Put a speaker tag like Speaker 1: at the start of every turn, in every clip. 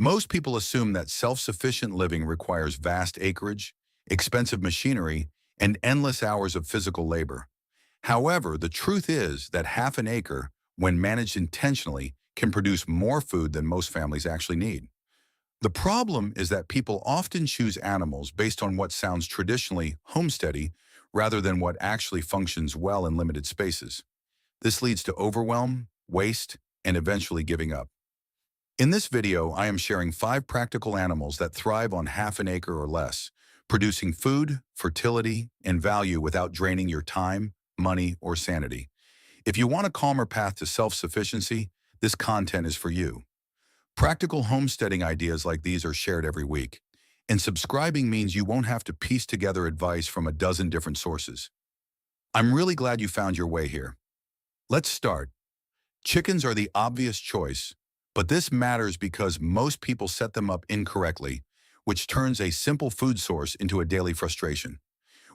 Speaker 1: Most people assume that self-sufficient living requires vast acreage, expensive machinery, and endless hours of physical labor. However, the truth is that half an acre, when managed intentionally, can produce more food than most families actually need. The problem is that people often choose animals based on what sounds traditionally homesteady rather than what actually functions well in limited spaces. This leads to overwhelm, waste, and eventually giving up. In this video, I am sharing 5 practical animals that thrive on half an acre or less, producing food, fertility, and value without draining your time, money, or sanity. If you want a calmer path to self-sufficiency, this content is for you. Practical homesteading ideas like these are shared every week, and subscribing means you won't have to piece together advice from a dozen different sources. I'm really glad you found your way here. Let's start. Chickens are the obvious choice, but this matters because most people set them up incorrectly, which turns a simple food source into a daily frustration.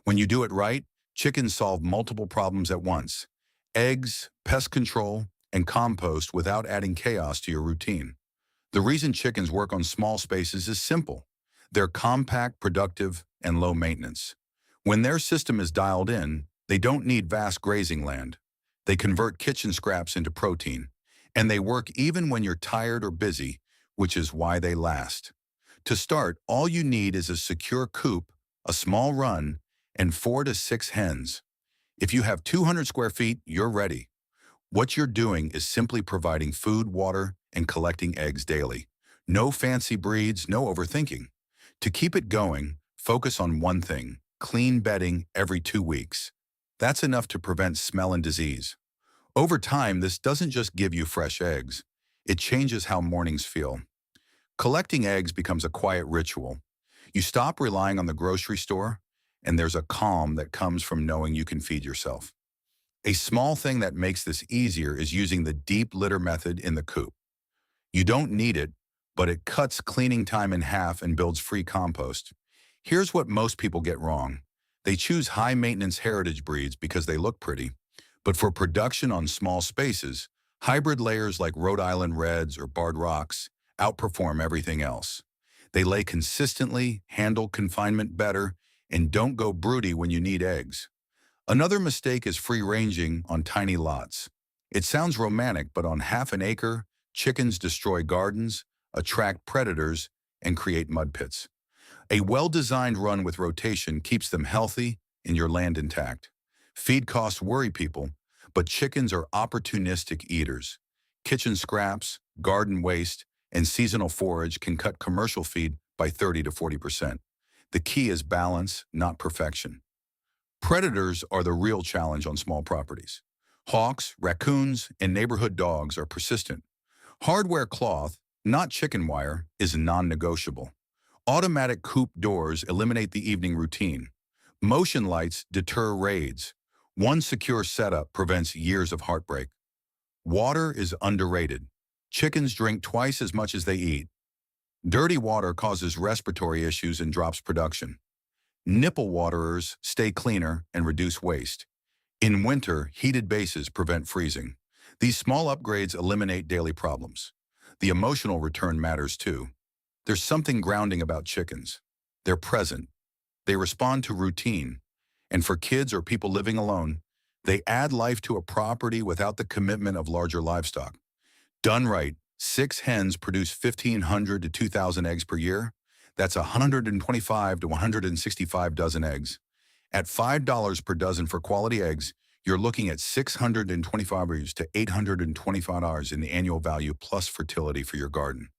Speaker 1: When you do it right, chickens solve multiple problems at once: eggs, pest control, and compost without adding chaos to your routine. The reason chickens work on small spaces is simple. They're compact, productive, and low maintenance. When their system is dialed in, they don't need vast grazing land. They convert kitchen scraps into protein, and they work even when you're tired or busy, which is why they last. To start, all you need is a secure coop, a small run, and 4 to 6 hens. If you have 200 square feet, you're ready. What you're doing is simply providing food, water, and collecting eggs daily. No fancy breeds, no overthinking. To keep it going, focus on one thing: clean bedding every 2 weeks. That's enough to prevent smell and disease. Over time, this doesn't just give you fresh eggs. It changes how mornings feel. Collecting eggs becomes a quiet ritual. You stop relying on the grocery store, and there's a calm that comes from knowing you can feed yourself. A small thing that makes this easier is using the deep litter method in the coop. You don't need it, but it cuts cleaning time in half and builds free compost. Here's what most people get wrong. They choose high-maintenance heritage breeds because they look pretty, but for production on small spaces, hybrid layers like Rhode Island Reds or Barred Rocks outperform everything else. They lay consistently, handle confinement better, and don't go broody when you need eggs. Another mistake is free-ranging on tiny lots. It sounds romantic, but on half an acre, chickens destroy gardens, attract predators, and create mud pits. A well-designed run with rotation keeps them healthy and your land intact. Feed costs worry people, but chickens are opportunistic eaters. Kitchen scraps, garden waste, and seasonal forage can cut commercial feed by 30 to 40%. The key is balance, not perfection. Predators are the real challenge on small properties. Hawks, raccoons, and neighborhood dogs are persistent. Hardware cloth, not chicken wire, is non-negotiable. Automatic coop doors eliminate the evening routine. Motion lights deter raids. One secure setup prevents years of heartbreak. Water is underrated. Chickens drink twice as much as they eat. Dirty water causes respiratory issues and drops production. Nipple waterers stay cleaner and reduce waste. In winter, heated bases prevent freezing. These small upgrades eliminate daily problems. The emotional return matters too. There's something grounding about chickens. They're present. They respond to routine. And for kids or people living alone, they add life to a property without the commitment of larger livestock. Done right, 6 hens produce 1,500 to 2,000 eggs per year. That's 125 to 165 dozen eggs. At $5 per dozen for quality eggs, you're looking at $625 to $825 in the annual value plus fertility for your garden.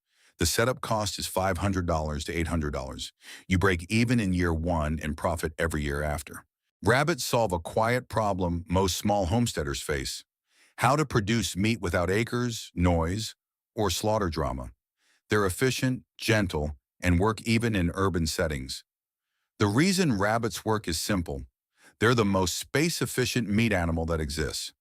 Speaker 1: The setup cost is $500 to $800. You break even in year 1 and profit every year after. Rabbits solve a quiet problem most small homesteaders face: how to produce meat without acres, noise, or slaughter drama. They're efficient, gentle, and work even in urban settings. The reason rabbits work is simple. They're the most space-efficient meat animal that exists.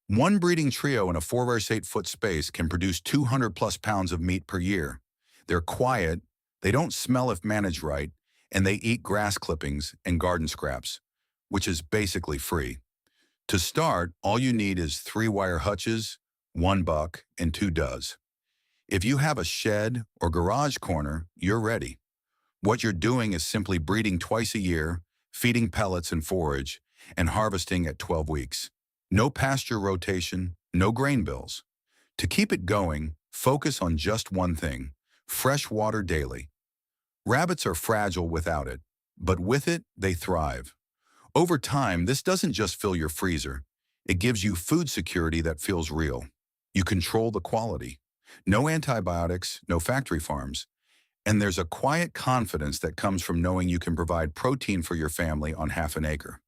Speaker 1: One breeding trio in a 4-8-foot space can produce 200 plus pounds of meat per year. They're quiet, they don't smell if managed right, and they eat grass clippings and garden scraps, which is basically free. To start, all you need is 3 wire hutches, 1 buck, and 2 does. If you have a shed or garage corner, you're ready. What you're doing is simply breeding twice a year, feeding pellets and forage, and harvesting at 12 weeks. No pasture rotation, no grain bills. To keep it going, focus on just one thing: fresh water daily. Rabbits are fragile without it, but with it, they thrive. Over time, this doesn't just fill your freezer. It gives you food security that feels real. You control the quality. No antibiotics, no factory farms. And there's a quiet confidence that comes from knowing you can provide protein for your family on half an acre.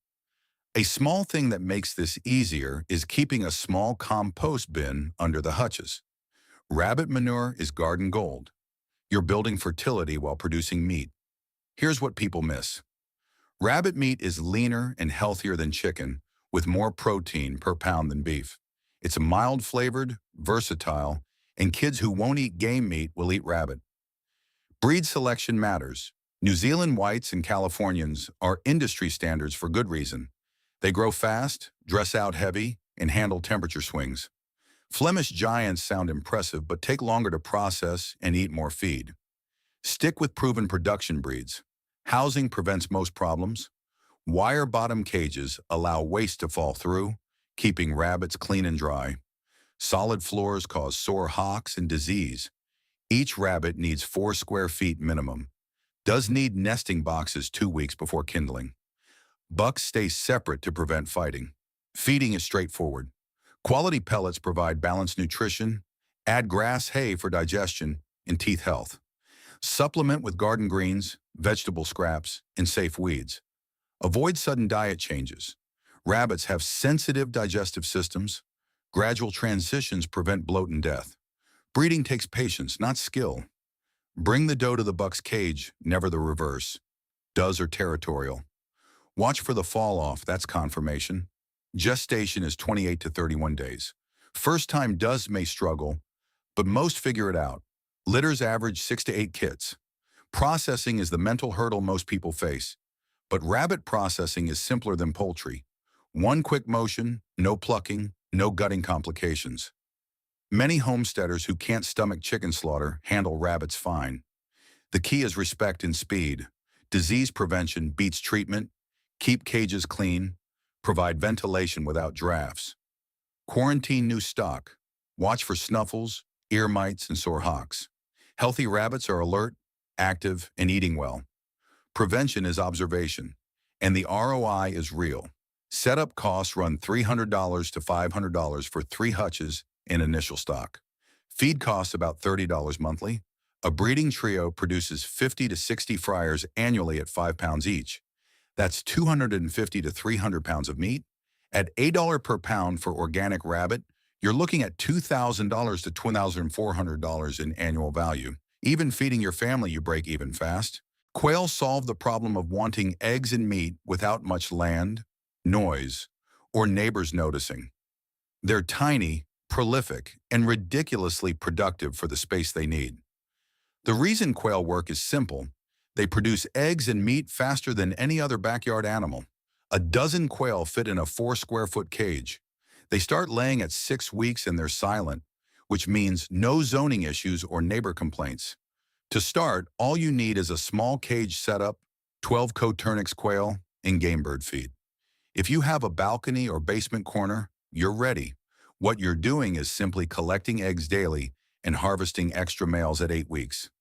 Speaker 1: A small thing that makes this easier is keeping a small compost bin under the hutches. Rabbit manure is garden gold. You're building fertility while producing meat. Here's what people miss. Rabbit meat is leaner and healthier than chicken, with more protein per pound than beef. It's mild-flavored, versatile, and kids who won't eat game meat will eat rabbit. Breed selection matters. New Zealand whites and Californians are industry standards for good reason. They grow fast, dress out heavy, and handle temperature swings. Flemish giants sound impressive but take longer to process and eat more feed. Stick with proven production breeds. Housing prevents most problems. Wire-bottom cages allow waste to fall through, keeping rabbits clean and dry. Solid floors cause sore hocks and disease. Each rabbit needs 4 square feet minimum. Does need nesting boxes 2 weeks before kindling. Bucks stay separate to prevent fighting. Feeding is straightforward. Quality pellets provide balanced nutrition. Add grass hay for digestion and teeth health. Supplement with garden greens, vegetable scraps, and safe weeds. Avoid sudden diet changes. Rabbits have sensitive digestive systems. Gradual transitions prevent bloat and death. Breeding takes patience, not skill. Bring the doe to the buck's cage, never the reverse. Does are territorial. Watch for the fall off, that's confirmation. Gestation is 28 to 31 days. First-time does may struggle, but most figure it out. Litters average 6 to 8 kits. Processing is the mental hurdle most people face. But rabbit processing is simpler than poultry. One quick motion, no plucking, no gutting complications. Many homesteaders who can't stomach chicken slaughter handle rabbits fine. The key is respect and speed. Disease prevention beats treatment. Keep cages clean. Provide ventilation without drafts. Quarantine new stock. Watch for snuffles, ear mites, and sore hocks. Healthy rabbits are alert, active, and eating well. Prevention is observation, and the ROI is real. Setup costs run $300 to $500 for 3 hutches in initial stock. Feed costs about $30 monthly. A breeding trio produces 50 to 60 fryers annually at 5 pounds each. That's 250 to 300 pounds of meat. At $8 per pound for organic rabbit, you're looking at $2,000 to $2,400 in annual value. Even feeding your family, you break even fast. Quail solve the problem of wanting eggs and meat without much land, noise, or neighbors noticing. They're tiny, prolific, and ridiculously productive for the space they need. The reason quail work is simple. They produce eggs and meat faster than any other backyard animal. A dozen quail fit in a 4 square foot cage. They start laying at 6 weeks and they're silent, which means no zoning issues or neighbor complaints. To start, all you need is a small cage setup, 12 Coturnix quail, and game bird feed. If you have a balcony or basement corner, you're ready. What you're doing is simply collecting eggs daily and harvesting extra males at 8 weeks.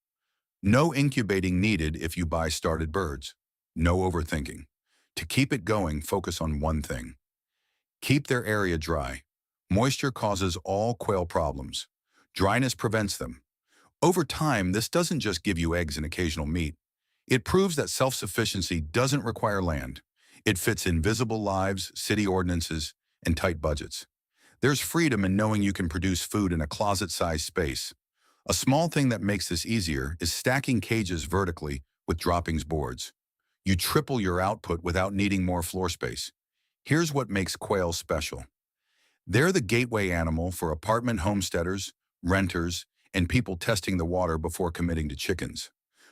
Speaker 1: No incubating needed if you buy started birds. No overthinking. To keep it going, focus on one thing. Keep their area dry. Moisture causes all quail problems. Dryness prevents them. Over time, this doesn't just give you eggs and occasional meat. It proves that self-sufficiency doesn't require land. It fits invisible lives, city ordinances, and tight budgets. There's freedom in knowing you can produce food in a closet-sized space. A small thing that makes this easier is stacking cages vertically with droppings boards. You triple your output without needing more floor space. Here's what makes quail special. They're the gateway animal for apartment homesteaders, renters, and people testing the water before committing to chickens.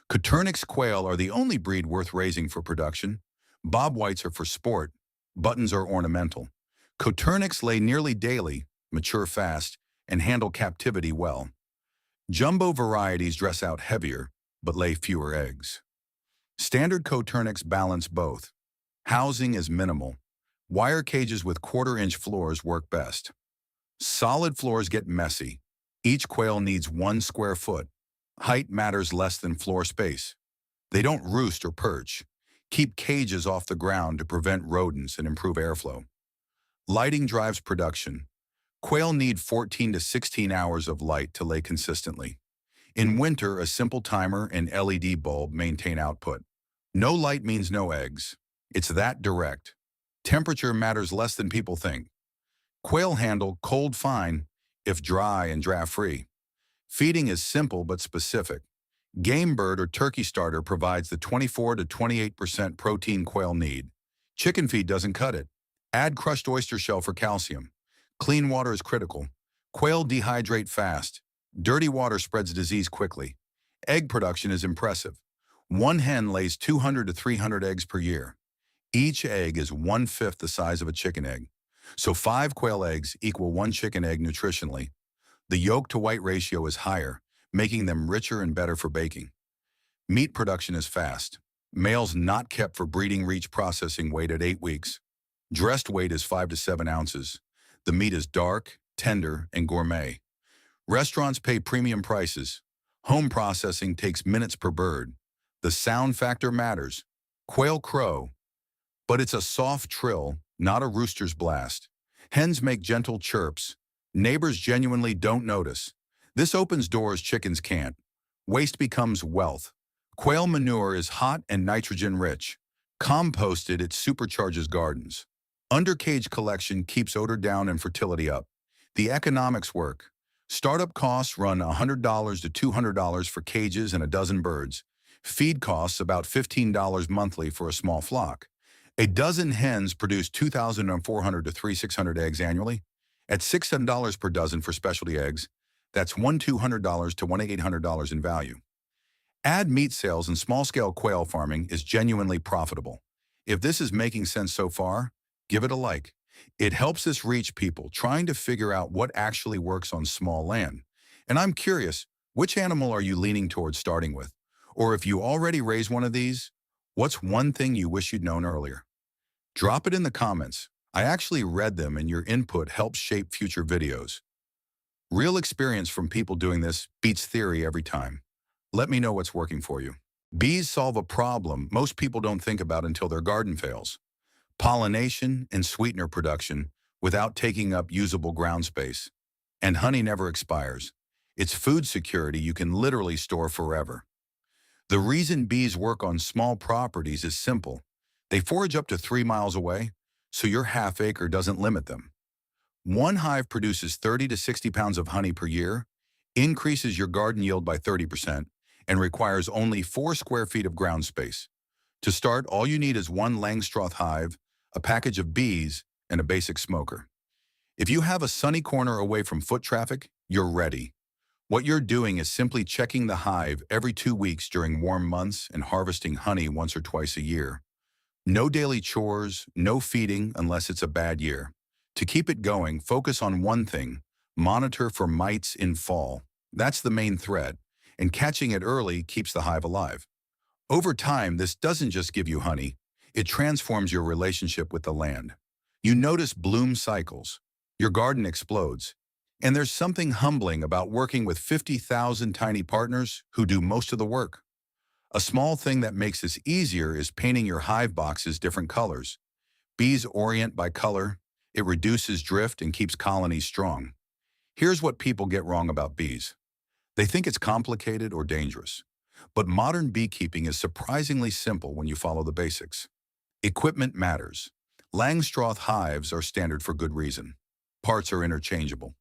Speaker 1: Coturnix quail are the only breed worth raising for production. Bob whites are for sport. Buttons are ornamental. Coturnix lay nearly daily, mature fast, and handle captivity well. Jumbo varieties dress out heavier, but lay fewer eggs. Standard coturnics balance both. Housing is minimal. Wire cages with quarter-inch floors work best. Solid floors get messy. Each quail needs 1 square foot. Height matters less than floor space. They don't roost or perch. Keep cages off the ground to prevent rodents and improve airflow. Lighting drives production. Quail need 14 to 16 hours of light to lay consistently. In winter, a simple timer and LED bulb maintain output. No light means no eggs. It's that direct. Temperature matters less than people think. Quail handle cold fine if dry and draft-free. Feeding is simple but specific. Game bird or turkey starter provides the 24 to 28% protein quail need. Chicken feed doesn't cut it. Add crushed oyster shell for calcium. Clean water is critical. Quail dehydrate fast. Dirty water spreads disease quickly. Egg production is impressive. One hen lays 200 to 300 eggs per year. Each egg is 1/5 the size of a chicken egg. So 5 quail eggs equal 1 chicken egg nutritionally. The yolk to white ratio is higher, making them richer and better for baking. Meat production is fast. Males not kept for breeding reach processing weight at 8 weeks. Dressed weight is 5 to 7 ounces. The meat is dark, tender, and gourmet. Restaurants pay premium prices. Home processing takes minutes per bird. The sound factor matters. Quail crow, but it's a soft trill, not a rooster's blast. Hens make gentle chirps. Neighbors genuinely don't notice. This opens doors chickens can't. Waste becomes wealth. Quail manure is hot and nitrogen-rich. Composted, it supercharges gardens. Undercage collection keeps odor down and fertility up. The economics work. Startup costs run $100 to $200 for cages and a dozen birds. Feed costs about $15 monthly for a small flock. A dozen hens produce 2,400 to 3,600 eggs annually. At $600 per dozen for specialty eggs, that's $1,200 to $1,800 in value. Add meat sales and small-scale quail farming is genuinely profitable. If this is making sense so far, give it a like. It helps us reach people trying to figure out what actually works on small land. And I'm curious, which animal are you leaning towards starting with? Or if you already raise one of these, what's one thing you wish you'd known earlier? Drop it in the comments. I actually read them and your input helps shape future videos. Real experience from people doing this beats theory every time. Let me know what's working for you. Bees solve a problem most people don't think about until their garden fails. Pollination and sweetener production without taking up usable ground space. And honey never expires. It's food security you can literally store forever. The reason bees work on small properties is simple. They forage up to 3 miles away, so your half-acre doesn't limit them. One hive produces 30 to 60 pounds of honey per year, increases your garden yield by 30%, and requires only 4 square feet of ground space. To start, all you need is 1 Langstroth hive, a package of bees, and a basic smoker. If you have a sunny corner away from foot traffic, you're ready. What you're doing is simply checking the hive every 2 weeks during warm months and harvesting honey once or twice a year. No daily chores, no feeding unless it's a bad year. To keep it going, focus on one thing: monitor for mites in fall. That's the main thread, and catching it early keeps the hive alive. Over time, this doesn't just give you honey, it transforms your relationship with the land. You notice bloom cycles, your garden explodes, and there's something humbling about working with 50,000 tiny partners who do most of the work. A small thing that makes this easier is painting your hive boxes different colors. Bees orient by color. It reduces drift and keeps colonies strong. Here's what people get wrong about bees. They think it's complicated or dangerous. But modern beekeeping is surprisingly simple when you follow the basics. Equipment matters. Langstroth hives are standard for good reason. Parts are interchangeable.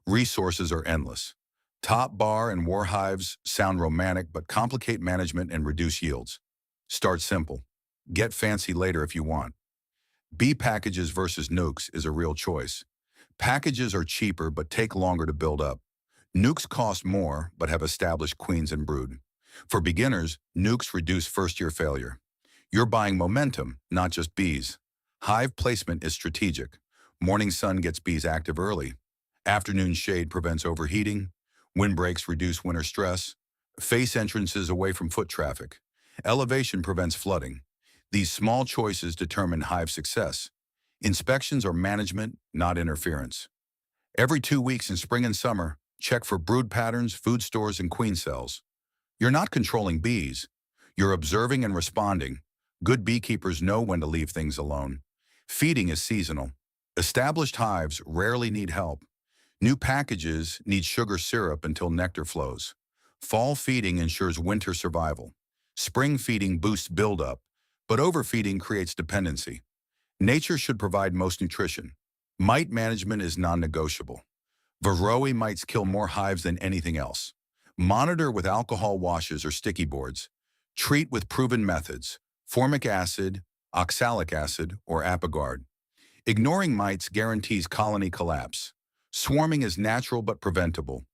Speaker 1: Resources are endless. Top bar and war hives sound romantic but complicate management and reduce yields. Start simple. Get fancy later if you want. Bee packages versus nukes is a real choice. Packages are cheaper but take longer to build up. Nukes cost more but have established queens and brood. For beginners, nukes reduce first-year failure. You're buying momentum, not just bees. Hive placement is strategic. Morning sun gets bees active early. Afternoon shade prevents overheating. Windbreaks reduce winter stress. Face entrances away from foot traffic. Elevation prevents flooding. These small choices determine hive success. Inspections are management, not interference. Every 2 weeks in spring and summer, check for brood patterns, food stores, and queen cells. You're not controlling bees. You're observing and responding. Good beekeepers know when to leave things alone. Feeding is seasonal. Established hives rarely need help. New packages need sugar syrup until nectar flows. Fall feeding ensures winter survival. Spring feeding boosts buildup, but overfeeding creates dependency. Nature should provide most nutrition. Mite management is non-negotiable. Varroa mites kill more hives than anything else. Monitor with alcohol washes or sticky boards. Treat with proven methods, formic acid, oxalic acid, or Apigard. Ignoring mites guarantees colony collapse. Swarming is natural but preventable.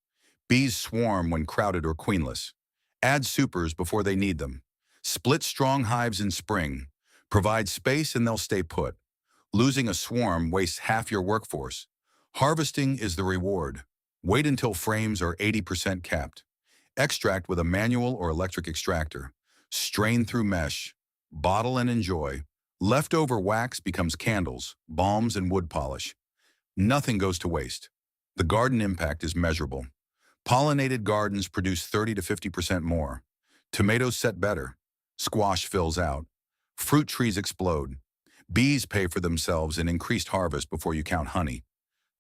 Speaker 1: Bees swarm when crowded or queenless. Add supers before they need them. Split strong hives in spring. Provide space and they'll stay put. Losing a swarm wastes half your workforce. Harvesting is the reward. Wait until frames are 80% capped. Extract with a manual or electric extractor. Strain through mesh. Bottle and enjoy. Leftover wax becomes candles, balms, and wood polish. Nothing goes to waste. The garden impact is measurable. Pollinated gardens produce 30 to 50% more. Tomatoes set better. Squash fills out. Fruit trees explode. Bees pay for themselves in increased harvest before you count honey.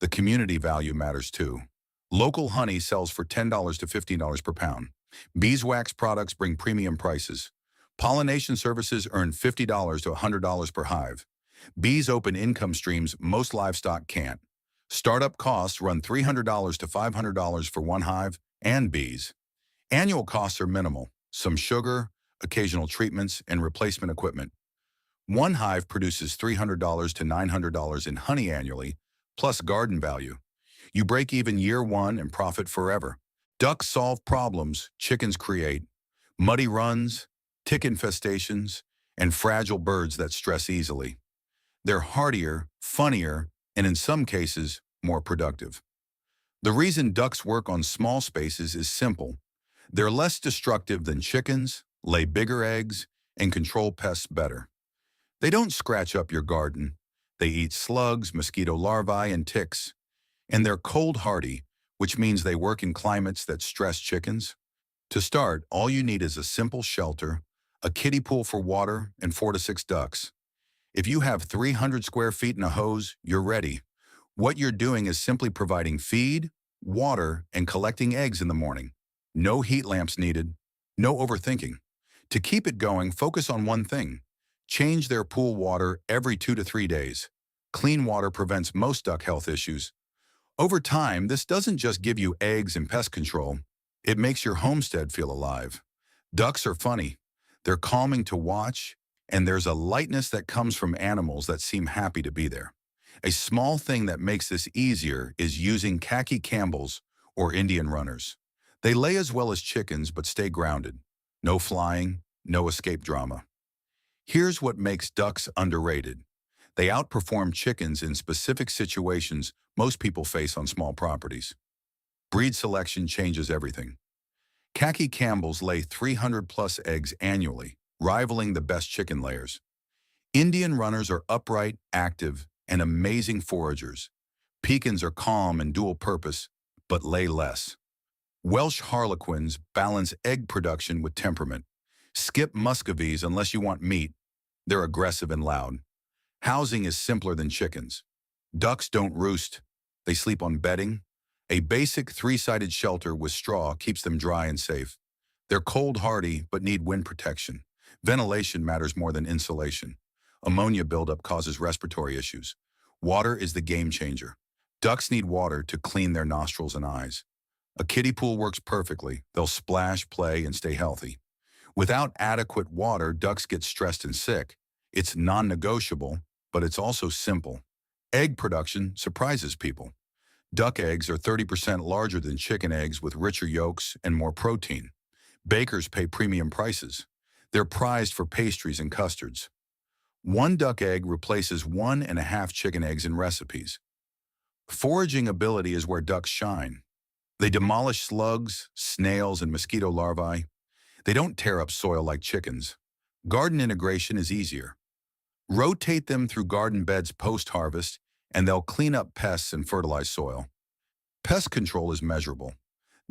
Speaker 1: The community value matters too. Local honey sells for $10 to $15 per pound. Beeswax products bring premium prices. Pollination services earn $50 to $100 per hive. Bees open income streams most livestock can't. Startup costs run $300 to $500 for one hive and bees. Annual costs are minimal, some sugar, occasional treatments, and replacement equipment. One hive produces $300 to $900 in honey annually, plus garden value. You break even year one and profit forever. Ducks solve problems chickens create. Muddy runs, tick infestations, and fragile birds that stress easily. They're hardier, funnier, and in some cases, more productive. The reason ducks work on small spaces is simple. They're less destructive than chickens, lay bigger eggs, and control pests better. They don't scratch up your garden. They eat slugs, mosquito larvae, and ticks. And they're cold hardy, which means they work in climates that stress chickens. To start, all you need is a simple shelter, a kiddie pool for water, and 4 to 6 ducks. If you have 300 square feet and a hose, you're ready. What you're doing is simply providing feed, water, and collecting eggs in the morning. No heat lamps needed, no overthinking. To keep it going, focus on one thing. Change their pool water every 2 to 3 days. Clean water prevents most duck health issues. Over time, this doesn't just give you eggs and pest control. It makes your homestead feel alive. Ducks are funny. They're calming to watch, and there's a lightness that comes from animals that seem happy to be there. A small thing that makes this easier is using khaki Campbells or Indian runners. They lay as well as chickens but stay grounded. No flying, no escape drama. Here's what makes ducks underrated. They outperform chickens in specific situations most people face on small properties. Breed selection changes everything. Khaki Campbells lay 300 plus eggs annually, rivaling the best chicken layers. Indian runners are upright, active, and amazing foragers. Pekins are calm and dual purpose, but lay less. Welsh Harlequins balance egg production with temperament. Skip Muscovies unless you want meat. They're aggressive and loud. Housing is simpler than chickens. Ducks don't roost. They sleep on bedding. A basic 3-sided shelter with straw keeps them dry and safe. They're cold hardy but need wind protection. Ventilation matters more than insulation. Ammonia buildup causes respiratory issues. Water is the game changer. Ducks need water to clean their nostrils and eyes. A kiddie pool works perfectly. They'll splash, play, and stay healthy. Without adequate water, ducks get stressed and sick. It's non-negotiable, but it's also simple. Egg production surprises people. Duck eggs are 30% larger than chicken eggs with richer yolks and more protein. Bakers pay premium prices. They're prized for pastries and custards. One duck egg replaces 1.5 chicken eggs in recipes. Foraging ability is where ducks shine. They demolish slugs, snails, and mosquito larvae. They don't tear up soil like chickens. Garden integration is easier. Rotate them through garden beds post-harvest, and they'll clean up pests and fertilize soil. Pest control is measurable.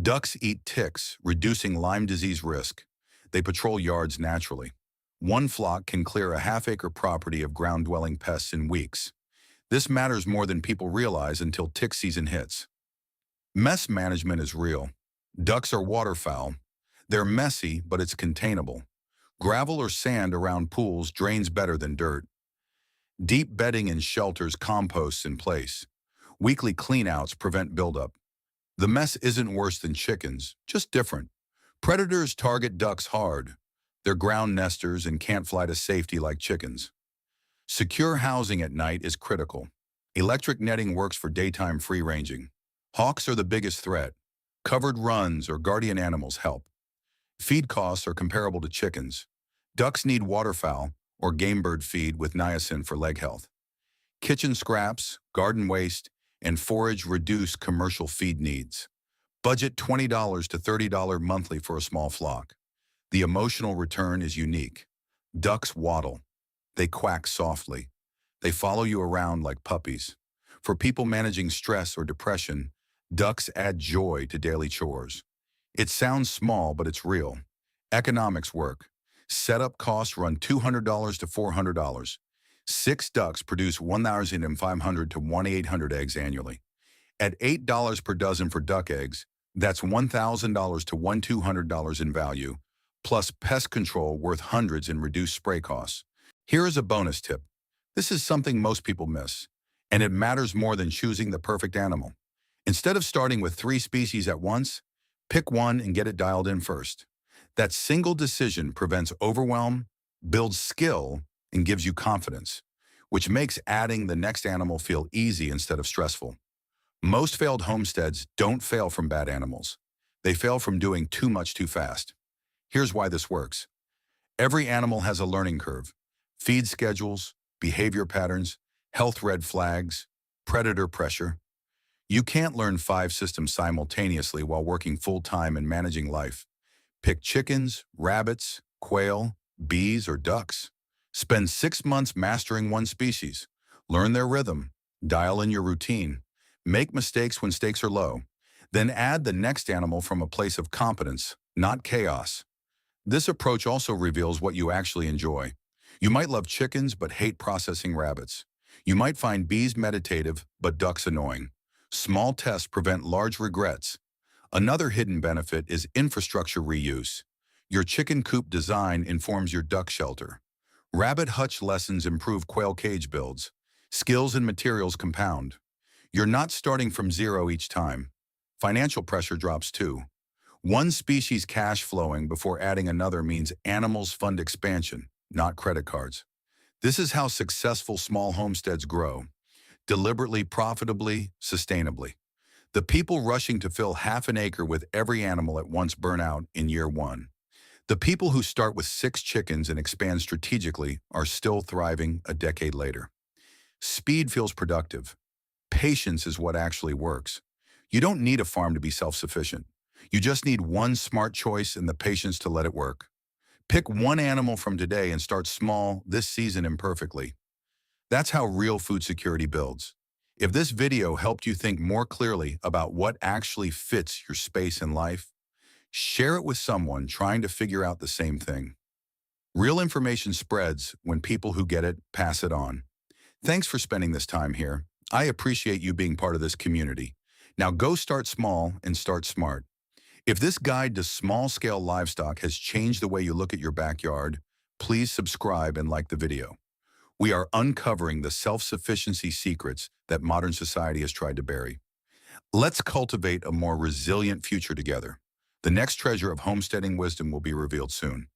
Speaker 1: Ducks eat ticks, reducing Lyme disease risk. They patrol yards naturally. One flock can clear a half-acre property of ground-dwelling pests in weeks. This matters more than people realize until tick season hits. Mess management is real. Ducks are waterfowl. They're messy, but it's containable. Gravel or sand around pools drains better than dirt. Deep bedding in shelters composts in place. Weekly cleanouts prevent buildup. The mess isn't worse than chickens, just different. Predators target ducks hard. They're ground nesters and can't fly to safety like chickens. Secure housing at night is critical. Electric netting works for daytime free-ranging. Hawks are the biggest threat. Covered runs or guardian animals help. Feed costs are comparable to chickens. Ducks need waterfowl or game bird feed with niacin for leg health. Kitchen scraps, garden waste, and forage reduce commercial feed needs. Budget $20 to $30 monthly for a small flock. The emotional return is unique. Ducks waddle. They quack softly. They follow you around like puppies. For people managing stress or depression, ducks add joy to daily chores. It sounds small, but it's real. Economics work. Setup costs run $200 to $400. 6 ducks produce 1,500 to 1,800 eggs annually. At $8 per dozen for duck eggs, that's $1,000 to $1,200 in value, plus pest control worth hundreds in reduced spray costs. Here is a bonus tip. This is something most people miss, and it matters more than choosing the perfect animal. Instead of starting with 3 species at once, pick one and get it dialed in first. That single decision prevents overwhelm, builds skill, and gives you confidence, which makes adding the next animal feel easy instead of stressful. Most failed homesteads don't fail from bad animals. They fail from doing too much too fast. Here's why this works. Every animal has a learning curve. Feed schedules, behavior patterns, health red flags, predator pressure. You can't learn 5 systems simultaneously while working full-time and managing life. Pick chickens, rabbits, quail, bees, or ducks. Spend 6 months mastering one species. Learn their rhythm. Dial in your routine. Make mistakes when stakes are low. Then add the next animal from a place of competence, not chaos. This approach also reveals what you actually enjoy. You might love chickens but hate processing rabbits. You might find bees meditative but ducks annoying. Small tests prevent large regrets. Another hidden benefit is infrastructure reuse. Your chicken coop design informs your duck shelter. Rabbit hutch lessons improve quail cage builds. Skills and materials compound. You're not starting from zero each time. Financial pressure drops too. One species cash flowing before adding another means animals fund expansion, not credit cards. This is how successful small homesteads grow. Deliberately, profitably, sustainably. The people rushing to fill half an acre with every animal at once burn out in year 1. The people who start with 6 chickens and expand strategically are still thriving a decade later. Speed feels productive. Patience is what actually works. You don't need a farm to be self-sufficient. You just need one smart choice and the patience to let it work. Pick one animal from today and start small this season imperfectly. That's how real food security builds. If this video helped you think more clearly about what actually fits your space in life, share it with someone trying to figure out the same thing. Real information spreads when people who get it pass it on. Thanks for spending this time here. I appreciate you being part of this community. Now go start small and start smart. If this guide to small-scale livestock has changed the way you look at your backyard, please subscribe and like the video. We are uncovering the self-sufficiency secrets that modern society has tried to bury. Let's cultivate a more resilient future together. The next treasure of homesteading wisdom will be revealed soon.